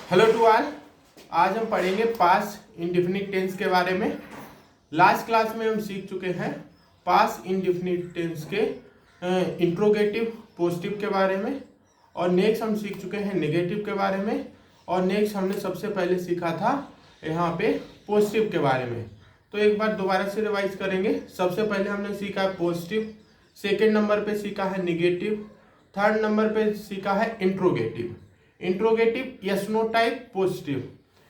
Hello to all. आज हम पढ़ेंगे पास इंडेफिनिट टेंस के बारे में। लास्ट क्लास में हम सीख चुके हैं पास इंडेफिनिट टेंस के इंट्रोगेटिव पॉजिटिव के बारे में, और नेक्स्ट हम सीख चुके हैं नेगेटिव के बारे में, और नेक्स्ट हमने सबसे पहले सीखा था यहाँ पे पॉजिटिव के बारे में। तो एक बार दोबारा से रिवाइज करेंगे। सबसे पहले हमने सीखा है पॉजिटिव, सेकेंड नंबर पे सीखा है निगेटिव, थर्ड नंबर पे सीखा है interrogative. Interrogative yes no type positive.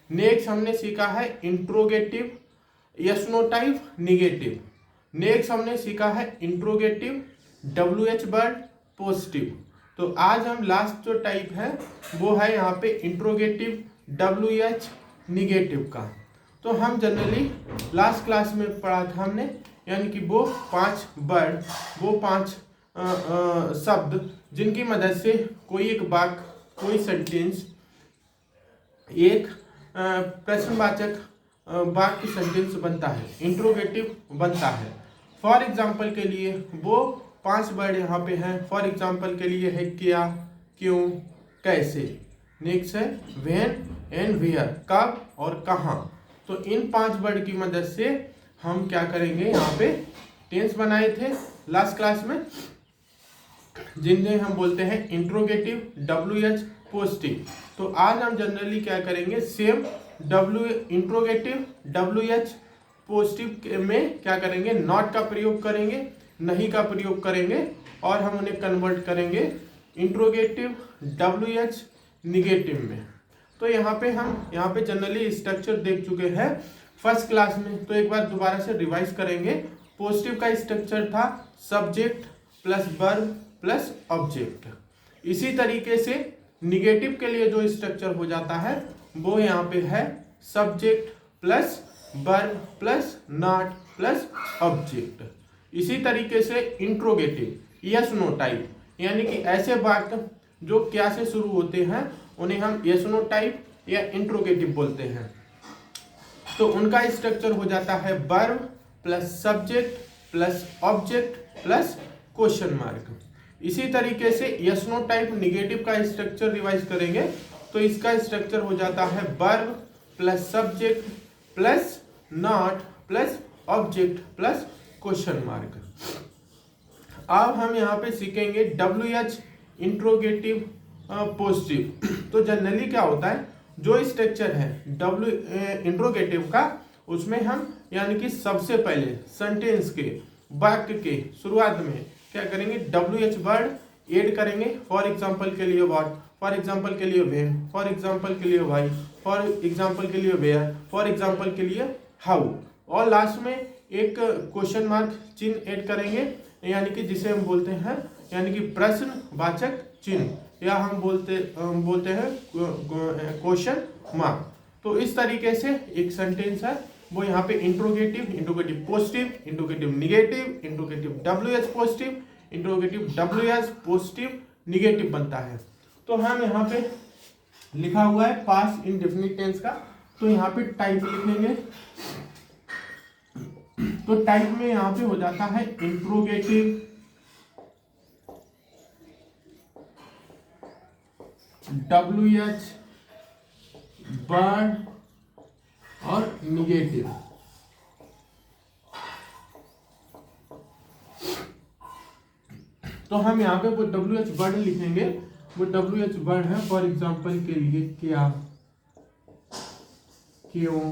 Next हमने सीखा है interrogative yes no type negative. Next हमने सीखा है इंट्रोगेटिव WH वर्ड पॉजिटिव। तो आज हम लास्ट जो टाइप है वो है यहाँ पे इंट्रोगेटिव WH निगेटिव का। तो हम जनरली लास्ट क्लास में पढ़ा था हमने, यानी कि वो 5 वर्ड, वो 5 शब्द जिनकी मदद से कोई एक वाक्य, कोई सेंटेंस, एक प्रश्नवाचक वाक्य सेंटेंस बनता है, इंट्रोगेटिव बनता है। फॉर एग्जाम्पल के लिए वो 5 वर्ड यहाँ पे हैं। फॉर एग्जाम्पल के लिए है क्या, क्यों, कैसे। नेक्स्ट है व्हेन एंड वेयर, कब और कहाँ। तो इन 5 वर्ड की मदद से हम क्या करेंगे, यहाँ पे टेंस बनाए थे लास्ट क्लास में, जिन्हें हम बोलते हैं इंट्रोगेटिव WH पॉजिटिव। तो आज हम जनरली क्या करेंगे, सेम इंट्रोगेटिव WH पॉजिटिव में क्या करेंगे, नॉट का प्रयोग करेंगे, नहीं का प्रयोग करेंगे, और हम उन्हें कन्वर्ट करेंगे इंट्रोगेटिव WH निगेटिव में। तो यहाँ पे जनरली स्ट्रक्चर देख चुके हैं फर्स्ट क्लास में। तो एक बार दोबारा से रिवाइज करेंगे। पॉजिटिव का स्ट्रक्चर था subject plus verb plus object. इसी तरीके से निगेटिव के लिए जो स्ट्रक्चर हो जाता है वो यहाँ पे है subject plus verb plus not plus object. इसी तरीके से इंट्रोगेटिव यस नो टाइप, यानी कि ऐसे वाक्य जो क्या से शुरू होते हैं उन्हें हम यस नो टाइप या इंट्रोगेटिव बोलते हैं। तो उनका स्ट्रक्चर हो जाता है verb plus subject plus object plus question mark. इसी तरीके से यस नो टाइप निगेटिव का स्ट्रक्चर रिवाइज करेंगे तो इसका स्ट्रक्चर हो जाता है verb plus subject plus not plus object plus question mark. अब हम यहाँ पे सीखेंगे WH इंट्रोगेटिव पॉजिटिव। तो जनरली क्या होता है, जो स्ट्रक्चर है इंट्रोगेटिव का, उसमें हम यानी कि सबसे पहले सेंटेंस के, वाक्य के शुरुआत में क्या करेंगे, WH वर्ड ऐड करेंगे। फॉर एग्जाम्पल के लिए व्हाट, फॉर एग्जाम्पल के लिए व्हेन, फॉर एग्जाम्पल के लिए व्हाई, फॉर एग्जाम्पल के लिए वेयर, फॉर एग्जाम्पल के लिए हाउ, और लास्ट में एक क्वेश्चन मार्क चिन्ह ऐड करेंगे, यानी कि जिसे हम बोलते हैं यानी कि प्रश्नवाचक चिन्ह, या हम बोलते हैं क्वेश्चन मार्क। तो इस तरीके से एक सेंटेंस है वो यहाँ पे interrogative positive, interrogative negative, interrogative WH positive, interrogative WH positive negative बनता है। तो हम यहाँ पे लिखा हुआ है पास्ट इंडेफिनिट टेंस का, तो यहाँ पे टाइप लिखेंगे। तो टाइप में यहाँ पे हो जाता है इंट्रोगेटिव WH वर्ड और निगेटिव। तो हम यहाँ पे वो WH वर्ड लिखेंगे। वो WH वर्ड है फॉर एग्जाम्पल के लिए क्या, क्यों,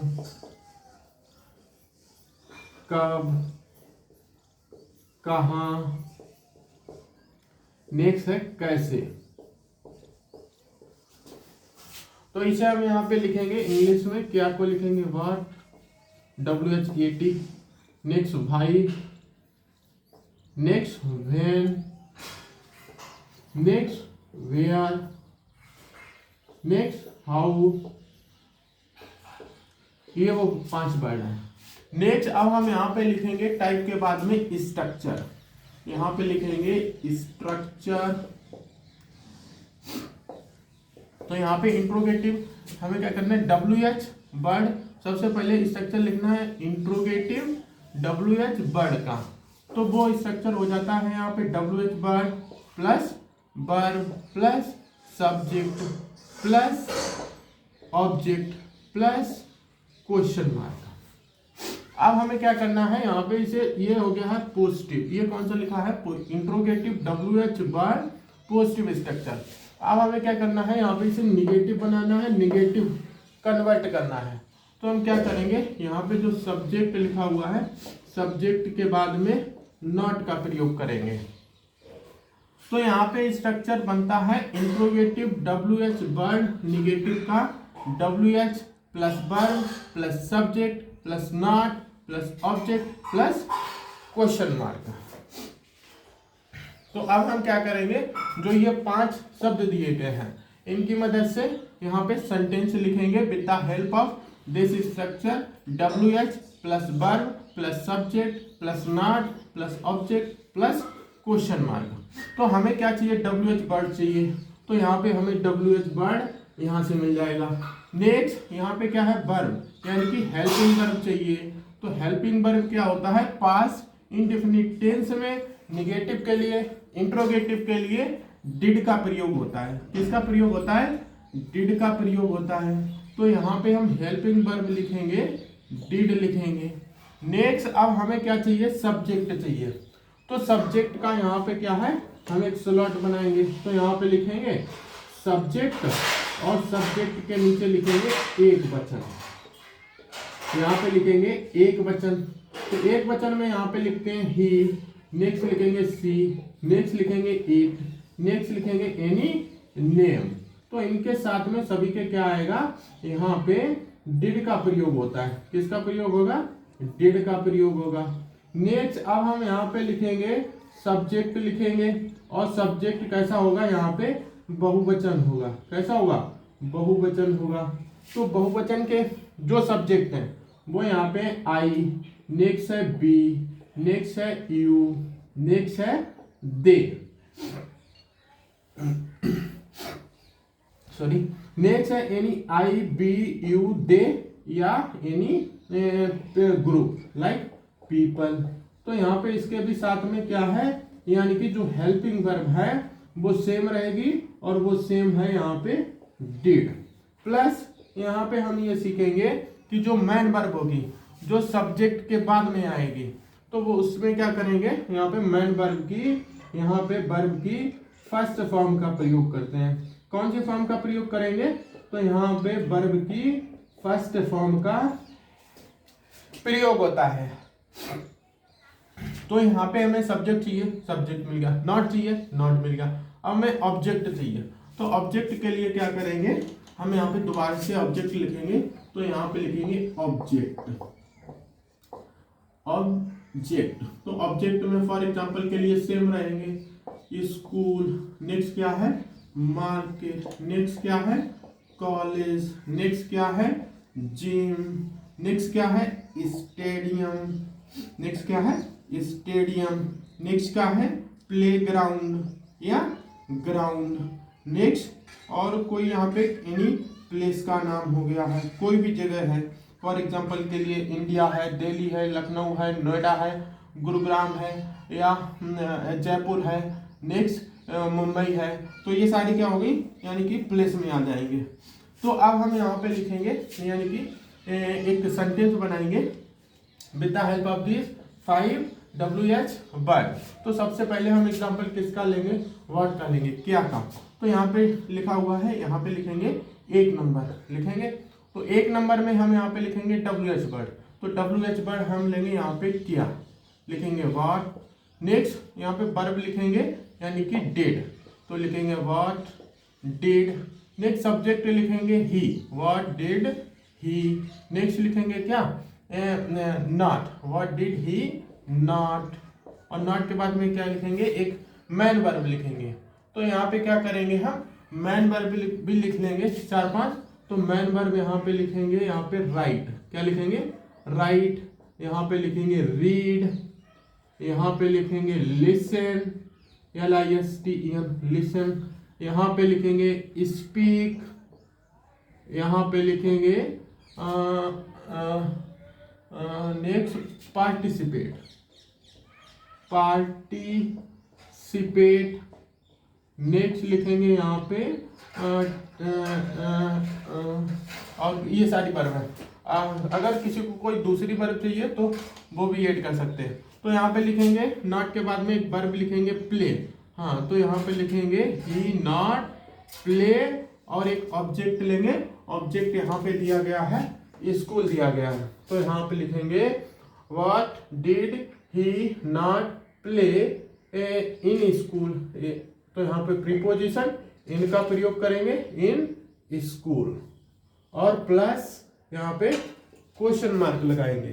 कब, कहाँ। नेक्स्ट है कैसे। तो इसे हम यहाँ पे लिखेंगे इंग्लिश में, क्या को लिखेंगे व्हाट, WHAT। नेक्स्ट भाई, next when, next where, next how. ये वो 5 वर्ड है। नेक्स्ट अब हम यहाँ पे लिखेंगे टाइप के बाद में स्ट्रक्चर। यहाँ पे लिखेंगे स्ट्रक्चर। तो यहाँ पे इंट्रोगेटिव हमें क्या करना है, WH वर्ड, सबसे पहले स्ट्रक्चर लिखना है इंट्रोगेटिव WH वर्ड का। तो वो स्ट्रक्चर हो जाता है यहाँ पे WH word plus verb plus subject plus object plus question mark. अब हमें क्या करना है, यहाँ पे इसे, ये हो गया है पॉजिटिव, ये कौन सा लिखा है, interrogative WH word positive structure. अब हमें क्या करना है, यहाँ पे इसे निगेटिव बनाना है, निगेटिव कन्वर्ट करना है। तो हम क्या करेंगे, यहाँ पे जो सब्जेक्ट लिखा हुआ है, सब्जेक्ट के बाद में नॉट का प्रयोग करेंगे। तो यहाँ पे स्ट्रक्चर बनता है इंट्रोगेटिव WH वर्ड निगेटिव का WH plus verb plus subject plus not plus object plus question mark. तो अब हम क्या करेंगे, जो ये 5 शब्द दिए गए हैं इनकी मदद से यहाँ पे सेंटेंस लिखेंगे with the help of this structure WH plus verb plus subject plus not plus object plus question mark. तो हमें क्या चाहिए, WH वर्ड चाहिए, तो यहाँ पे हमें WH वर्ड यहाँ से मिल जाएगा। नेक्स्ट यहाँ पे क्या है, वर्ब, यानी कि हेल्पिंग वर्ब चाहिए। तो हेल्पिंग वर्ब क्या होता है, पास्ट इंडेफिनिट टेंस में निगेटिव के लिए, इंट्रोगेटिव के लिए डिड का प्रयोग होता है। किसका प्रयोग होता है, डिड का प्रयोग होता है। तो यहाँ पे हम हेल्पिंग वर्ब लिखेंगे, डिड लिखेंगे। नेक्स्ट अब हमें क्या चाहिए, सब्जेक्ट चाहिए। तो सब्जेक्ट का यहाँ पे क्या है, हम एक स्लॉट बनाएंगे। तो यहाँ पे लिखेंगे सब्जेक्ट और सब्जेक्ट के नीचे लिखेंगे एक वचन। यहाँ पे लिखेंगे एक वचन। तो एक वचन में यहाँ पे लिखते हैं ही, नेक्स्ट लिखेंगे सी, नेक्स्ट लिखेंगे इट, नेक्स्ट लिखेंगे एनी नेम। तो इनके साथ में सभी के क्या आएगा, यहाँ पे डिड का प्रयोग होता है। किसका प्रयोग होगा, डिड का प्रयोग होगा। नेक्स्ट अब हम यहाँ पे लिखेंगे सब्जेक्ट लिखेंगे, और सब्जेक्ट कैसा होगा, यहाँ पे बहुवचन होगा। कैसा होगा, बहुवचन होगा। तो बहुवचन के जो सब्जेक्ट हैं वो यहाँ पे आई, नेक्स्ट है बी, नेक्स्ट है यू, नेक्स्ट है दे, सॉरी, नेक्स्ट है any I we you they, या एनी ग्रुप लाइक पीपल। तो यहाँ पे इसके भी साथ में क्या है, यानी कि जो हेल्पिंग वर्ब है वो सेम रहेगी, और वो सेम है यहाँ पे डिड। प्लस यहाँ पे हम ये सीखेंगे कि जो मैन वर्ब होगी, जो सब्जेक्ट के बाद में आएगी, तो वो उसमें क्या करेंगे, यहाँ पे मैन वर्ब की, यहाँ पे वर्ब की फर्स्ट फॉर्म का प्रयोग करते हैं। कौन सी फॉर्म का प्रयोग करेंगे, तो यहाँ पे वर्ब की फर्स्ट फॉर्म का प्रयोग होता है। तो यहाँ पे हमें सब्जेक्ट चाहिए, सब्जेक्ट मिल गया, नॉट चाहिए, नॉट मिल गया। अब हमें ऑब्जेक्ट चाहिए, तो ऑब्जेक्ट के लिए क्या करेंगे, हम यहाँ पे दोबारा से ऑब्जेक्ट लिखेंगे। तो यहाँ पे लिखेंगे ऑब्जेक्ट, ऑब्जेक्ट। तो ऑब्जेक्ट में फॉर एग्जांपल के लिए सेम रहेंगे, स्कूल, नेक्स्ट क्या है, मार्केट, नेक्स्ट क्या है, कॉलेज, नेक्स्ट क्या है, जिम, नेक्स्ट क्या है, स्टेडियम, नेक्स्ट क्या है, स्टेडियम, नेक्स्ट क्या है, प्लेग्राउंड या ग्राउंड, नेक्स्ट और कोई यहाँ पे एनी प्लेस का नाम हो गया है, कोई भी जगह है। फॉर एग्जांपल के लिए इंडिया है, दिल्ली है, लखनऊ है, नोएडा है, गुरुग्राम है, या जयपुर है, नेक्स्ट मुंबई है। तो ये सारी क्या हो गई, यानी कि प्लेस में आ जाएंगे। तो अब हम यहाँ पे लिखेंगे, यानी कि एक सेंटेंस बनाएंगे with the help of this 5 WH word. तो सबसे पहले हम एग्जांपल किसका लेंगे, वर्ड का लेंगे, क्या का। तो यहाँ पे लिखा हुआ है, यहाँ पे लिखेंगे 1 नंबर लिखेंगे। तो 1 नंबर में हम यहाँ पे लिखेंगे WH वर्ड। तो WH वर्ड हम लेंगे यहाँ पे क्या, लिखेंगे व्हाट। नेक्स्ट यहाँ पे वर्ब लिखेंगे, यानी कि डिड, तो लिखेंगे व्हाट डिड। नेक्स्ट सब्जेक्ट लिखेंगे ही, व्हाट डिड ही। नेक्स्ट लिखेंगे क्या, not, what did he not. और नॉट के बाद में क्या लिखेंगे, एक मैन वर्ब लिखेंगे। तो यहाँ पे क्या करेंगे, हम मैन वर्ब भी लिख लेंगे 4-5। तो मैन वर्ब यहाँ पे लिखेंगे, यहाँ पे राइट, क्या लिखेंगे, राइट। यहाँ पे लिखेंगे रीड, यहाँ पे लिखेंगे लिसन, LISTEN, लिसन। यहाँ पे लिखेंगे स्पीक, यहाँ पे लिखेंगे नेक्स्ट पार्टिसिपेट, पार्टिसिपेट। नेक्स्ट लिखेंगे यहाँ पे और ये सारी वर्ब है। अगर किसी को कोई दूसरी वर्ब चाहिए तो वो भी ऐड कर सकते हैं। तो यहाँ पे लिखेंगे नॉट के बाद में एक वर्ब लिखेंगे प्ले। हाँ, तो यहाँ पे लिखेंगे ही नॉट प्ले और एक ऑब्जेक्ट लेंगे। ऑब्जेक्ट यहाँ पे दिया गया है, स्कूल दिया गया है। तो यहाँ पे लिखेंगे what did he not play in school. तो यहाँ पे प्रीपोजिशन इन का प्रयोग करेंगे, इन स्कूल, और प्लस यहाँ पे क्वेश्चन मार्क लगाएंगे।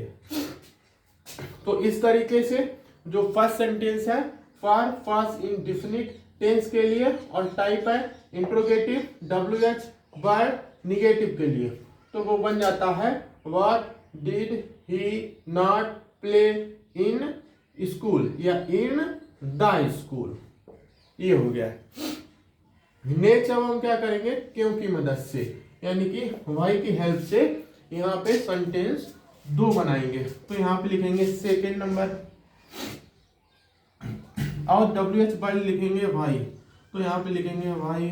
तो इस तरीके से जो फर्स्ट सेंटेंस है फॉर पास्ट इंडेफिनिट टेंस के लिए, और टाइप है इंट्रोगेटिव WH वर्ड निगेटिव के लिए, तो वो बन जाता है what did he not play in school या इन द स्कूल। ये हो गया। नेक्स्ट अब हम क्या करेंगे, क्यों की मदद से, यानी कि वाई की हेल्प से यहाँ पे सेंटेंस 2 बनाएंगे। तो यहाँ पे लिखेंगे सेकेंड नंबर और WH वर्ड लिखेंगे वाई। तो यहाँ पे लिखेंगे वाई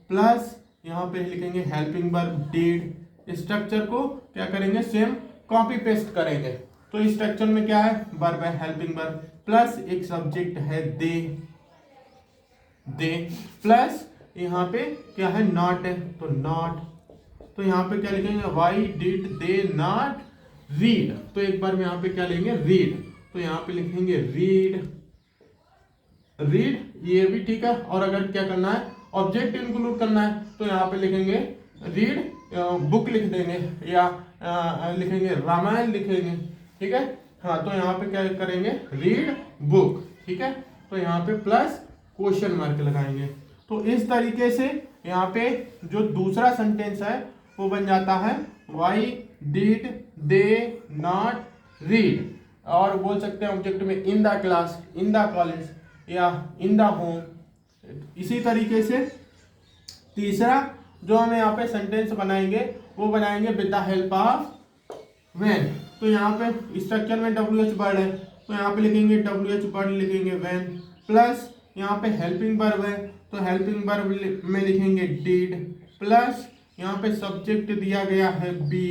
प्लस यहाँ पे लिखेंगे हेल्पिंग वर्ब डिड। स्ट्रक्चर को क्या करेंगे, सेम कॉपी पेस्ट करेंगे। तो इस स्ट्रक्चर में क्या है, वर्ब है हेल्पिंग वर्ब प्लस एक सब्जेक्ट है दे प्लस यहाँ पे क्या है नॉट है, तो नॉट। तो यहाँ पे क्या लिखेंगे, why did they not read. तो एक बार में यहाँ पे क्या लेंगे, रीड। तो यहाँ पे लिखेंगे रीड, ये भी ठीक है। और अगर क्या करना है, ऑब्जेक्ट इंक्लूड करना है, तो यहाँ पे लिखेंगे रीड बुक लिख देंगे, या लिखेंगे रामायण लिखेंगे, ठीक है। हाँ, तो यहाँ पे क्या करेंगे, रीड बुक, ठीक है। तो यहाँ पे प्लस क्वेश्चन मार्क लगाएंगे। तो इस तरीके से यहाँ पे जो दूसरा सेंटेंस है वो बन जाता है why did they not read, और बोल सकते हैं ऑब्जेक्ट में in the class, in the college या इन द होम। इसी तरीके से तीसरा जो हम यहाँ पे सेंटेंस बनाएंगे वो बनाएंगे with the help of when. तो यहाँ पे स्ट्रक्चर में WH वर्ड है, तो यहाँ पे लिखेंगे WH वर्ड लिखेंगे व्हेन प्लस यहाँ पे हेल्पिंग वर्ब है, तो हेल्पिंग वर्ब में लिखेंगे डिड प्लस यहाँ पे सब्जेक्ट दिया गया है बी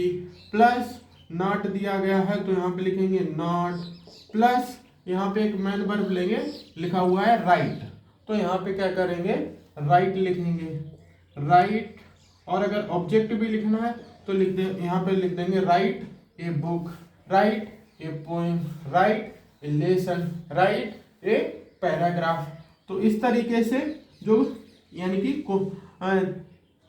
प्लस नॉट दिया गया है, तो यहाँ पे लिखेंगे नॉट प्लस यहाँ पे एक मेन वर्ब लेंगे, लिखा हुआ है राइट। तो यहाँ पे क्या करेंगे, राइट लिखेंगे, राइट। और अगर ऑब्जेक्ट भी लिखना है तो लिख दे, यहाँ पे लिख देंगे right a book, right a poem, right A lesson, right a paragraph. तो इस तरीके से जो यानी कि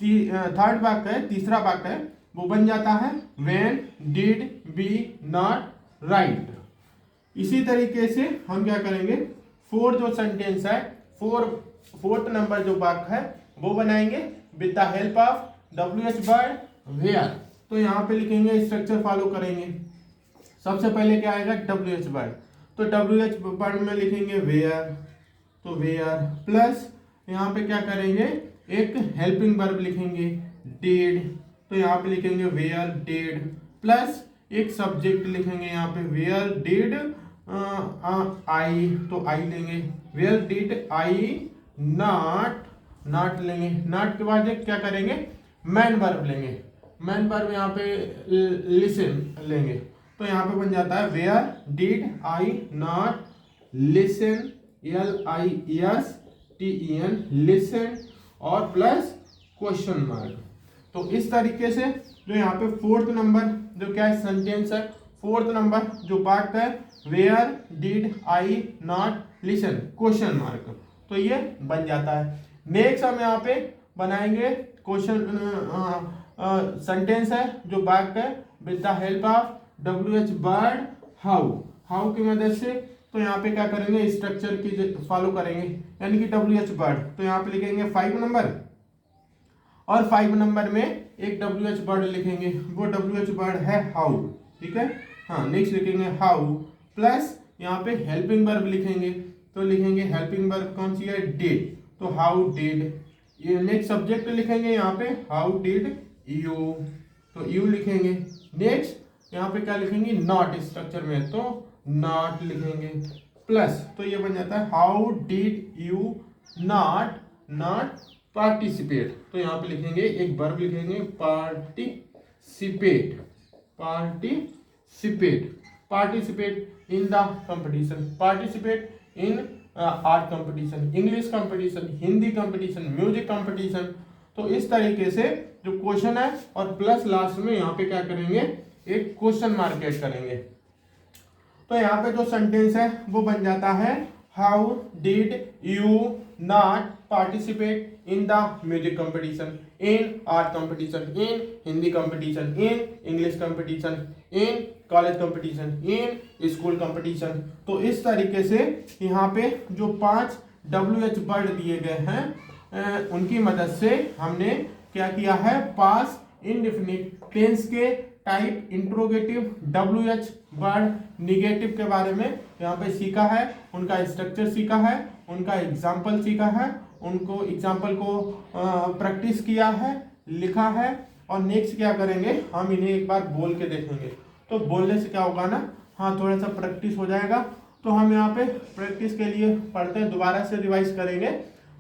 थर्ड वाक्य है, तीसरा वाक्य है, वो बन जाता है when did we not write. इसी तरीके से हम क्या करेंगे, फोर्थ जो सेंटेंस है, फोर्थ नंबर जो वाक्य है वो बनाएंगे with the help of WH word where. तो यहाँ पे लिखेंगे, स्ट्रक्चर फॉलो करेंगे। सबसे पहले क्या आएगा, WH वर्ड। तो WH वर्ड में लिखेंगे वेयर, तो वेयर प्लस यहाँ पे क्या करेंगे, एक हेल्पिंग वर्ब लिखेंगे डिड। तो यहाँ पे लिखेंगे वेयर डिड प्लस एक सब्जेक्ट लिखेंगे यहाँ पे वेयर डिड आई, तो आई लेंगे। वेयर डिड आई नॉट लेंगे, नॉट के बाद क्या करेंगे, मैन वर्ब लेंगे। मैन वर्ब यहाँ पे लिसन लेंगे। तो यहाँ पे बन जाता है where did I not listen, LISTEN listen, और प्लस क्वेश्चन मार्क। तो इस तरीके से जो यहाँ पे फोर्थ नंबर जो क्या है सेंटेंस है, फोर्थ नंबर जो वाक्य है where did I not listen question mark, तो ये बन जाता है। नेक्स्ट हम यहाँ पे बनाएंगे क्वेश्चन सेंटेंस है जो वाक्य है with the help of WH word how की मदद से। तो यहाँ पे क्या करेंगे, स्ट्रक्चर की फॉलो करेंगे, यानी कि WH वर्ड। तो यहाँ पे लिखेंगे 5 नंबर, और 5 नंबर में एक WH वर्ड लिखेंगे, वो WH वर्ड है हाउ, ठीक है। हाँ, नेक्स्ट लिखेंगे हाउ प्लस यहाँ पे हेल्पिंग वर्ब लिखेंगे। तो लिखेंगे हेल्पिंग वर्ब कौन सी है, डिड, तो हाउ डिड। ये नेक्स्ट सब्जेक्ट लिखेंगे यहाँ पे हाउ डिड यू, तो यू लिखेंगे। नेक्स्ट यहाँ पे क्या लिखेंगे, नॉट स्ट्रक्चर में, तो नॉट लिखेंगे प्लस, तो ये बन जाता है how did you not not participate. तो यहाँ पे लिखेंगे एक वर्ब लिखेंगे participate, participate in the competition, participate in art competition, English competition, Hindi competition, music competition. तो इस तरीके से जो क्वेश्चन है और प्लस लास्ट में यहाँ पे क्या करेंगे, एक क्वेश्चन मार्क ऐड करेंगे। तो यहाँ पे जो सेंटेंस है वो बन जाता है how did you not participate in the music competition, in art competition, in Hindi competition, in English competition, in college competition, in school competition. तो इस तरीके से यहाँ पे जो 5 WH वर्ड दिए गए हैं उनकी मदद से हमने क्या किया है, पास इंडेफिनिट टेंस के type, interrogative, WH word, negative के बारे में यहाँ पे सीखा है, उनका स्ट्रक्चर सीखा है, उनका एग्जाम्पल सीखा है, उनको एग्जाम्पल को प्रैक्टिस किया है, लिखा है। और नेक्स्ट क्या करेंगे, हम इन्हें एक बार बोल के देखेंगे। तो बोलने से क्या होगा ना, हाँ थोड़ा सा प्रैक्टिस हो जाएगा। तो हम यहाँ पे प्रैक्टिस के लिए पढ़ते हैं, दोबारा से रिवाइज करेंगे।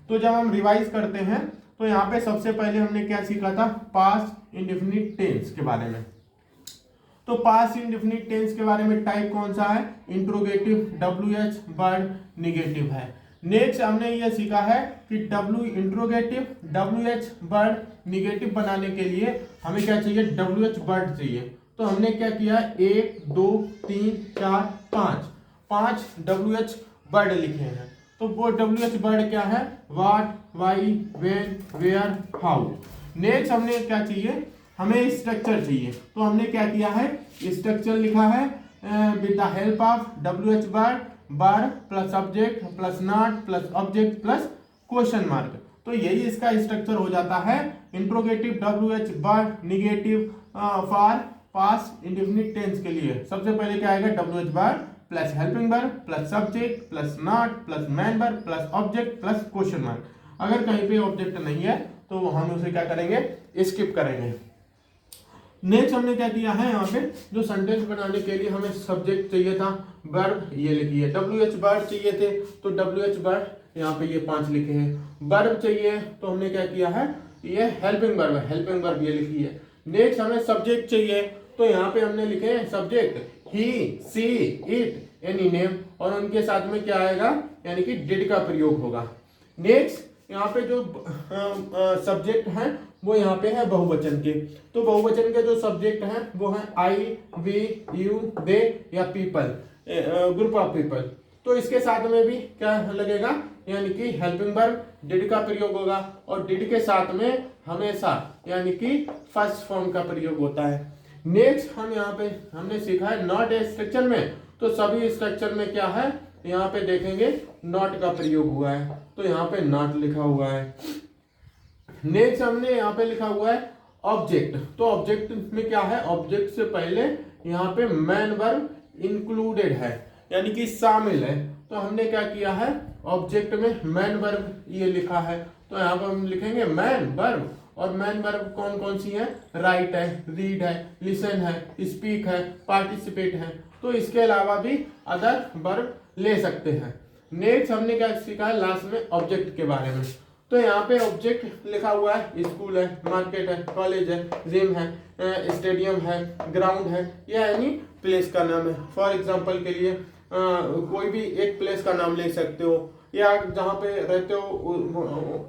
तो जब हम रिवाइज करते हैं तो यहाँ पे सबसे पहले हमने क्या सीखा था, पास्ट इंडेफिनिट टेंस के बारे में। तो पास्ट इंडेफिनिट टेंस के बारे में टाइप कौन सा है, इंट्रोगेटिव, WH वर्ड, निगेटिव है। नेक्स्ट हमने ये सीखा है कि इंट्रोगेटिव, WH वर्ड, निगेटिव बनाने के लिए हमें क्या चाहिए, WH वर्ड चाहिए। तो हमने क्या किया, 1 2 3 4 5 WH वर्ड लिखे हैं। तो वो WH वर्ड क्या है, what, why, when, where, how. Next हमने क्या चाहिए, हमें स्ट्रक्चर चाहिए। तो हमने क्या किया है, स्ट्रक्चर लिखा है with the help of WH word, verb plus subject plus not plus object plus question mark. तो यही इसका स्ट्रक्चर हो जाता है interrogative WH word, negative for past indefinite tense के लिए। सबसे पहले क्या आएगा, WH word plus helping verb plus subject plus not plus main verb plus object plus question mark. अगर कहीं पे ऑब्जेक्ट नहीं है तो हम उसे क्या करेंगे, स्किप करेंगे। नेक्स्ट हमने क्या किया है, यहाँ पे जो सेंटेंस बनाने के लिए हमें सब्जेक्ट चाहिए था, वर्ब ये लिखिए, WH वर्ड चाहिए थे तो WH वर्ड यहाँ पे ये 5 लिखे हैं। वर्ब चाहिए तो हमने क्या किया है, ये हेल्पिंग वर्ब है, हेल्पिंग वर्ब ये लिखी है। नेक्स्ट हमें सब्जेक्ट चाहिए तो यहाँ पे हमने लिखे हैं subject he, she, it, any name, और उनके साथ में क्या आएगा, यानी कि डिड का प्रयोग होगा। नेक्स्ट यहाँ पे जो सब्जेक्ट हैं वो यहाँ पे है बहुवचन के। तो बहुवचन के जो सब्जेक्ट हैं वो हैं आई, वी, यू, दे या पीपल, ग्रुप ऑफ पीपल। तो इसके साथ में भी क्या लगेगा, यानी कि हेल्पिंग वर्ब, डिड का प्रयोग होगा, और डिड के साथ में हमेशा यानी कि फर्स्ट फॉर्म का प्रयोग होता है। नेक्स्ट हम यहाँ पे हमने सीखा है नॉट ए स्ट्रक्चर में। तो सभी स्ट्रक्चर में क्या है, यहाँ पे देखेंगे नॉट का प्रयोग हुआ है, तो यहाँ पे नॉट लिखा हुआ है। नेक्स्ट हमने यहाँ पे लिखा हुआ है ऑब्जेक्ट। तो ऑब्जेक्ट में क्या है, ऑब्जेक्ट से पहले यहाँ पे मैन वर्ब इंक्लूडेड है, यानी कि शामिल है। तो हमने क्या किया है, ऑब्जेक्ट में मैन वर्ब ये लिखा है। तो यहाँ पर हम लिखेंगे मैन वर्ब, और मैन वर्ब कौन कौन सी है, राइट है, रीड है, लिसन है, स्पीक है, पार्टिसिपेट है। तो इसके अलावा भी अदर वर्ब ले सकते हैं। नेक्स्ट हमने क्या सीखा है, लास्ट में ऑब्जेक्ट के बारे में। तो यहाँ पे ऑब्जेक्ट लिखा हुआ है, स्कूल है, मार्केट है, कॉलेज है, जिम है, स्टेडियम है, ग्राउंड है, या यानी प्लेस का नाम है। फॉर एग्जांपल के लिए कोई भी एक प्लेस का नाम ले सकते हो, या जहाँ पे रहते हो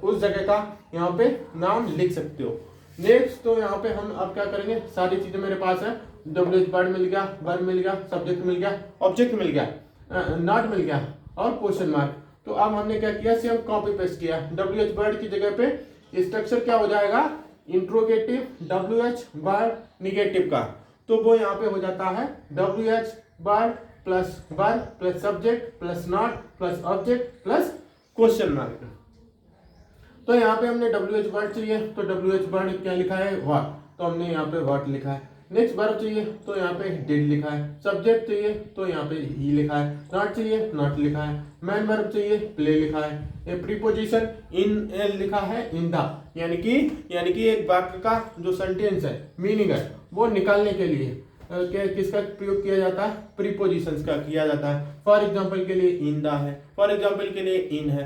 उस जगह का यहाँ पे नाम लिख सकते हो। नेक्स्ट तो यहाँ पे हम अब क्या करेंगे, सारी चीजें मेरे पास है, WH वर्ड मिल गया, वर्ब मिल गया, सब्जेक्ट मिल गया, ऑब्जेक्ट मिल गया, नॉट मिल गया, और क्वेश्चन मार्क। तो अब हमने क्या किया, सेम कॉपी पेस्ट किया। WH वर्ड की जगह पे स्ट्रक्चर क्या हो जाएगा, इंट्रोगेटिव, WH वर्ड, निगेटिव का। तो वो यहाँ पे हो जाता है WH word plus verb plus subject plus not plus object plus question mark. तो यहाँ पे हमने WH वर्ड चाहिए तो WH वर्ड क्या लिखा है, व्हाट, तो हमने यहाँ पे व्हाट लिखा है। नेक्स्ट वर्ब चाहिए तो यहाँ पे डिड लिखा है, सब्जेक्ट चाहिए तो यहाँ पे ही लिखा है, नॉट चाहिए नॉट लिखा है, मैन वर्ब चाहिए प्ले लिखा है, ए प्रीपोजिशन इन लिखा है इन द, यानी कि एक वाक्य का जो सेंटेंस है, मीनिंग है, वो निकालने के लिए किसका प्रयोग किया जाता है, प्रीपोजिशंस का किया जाता है। फॉर एग्जांपल के लिए इन द है, फॉर एग्जांपल के लिए इन है,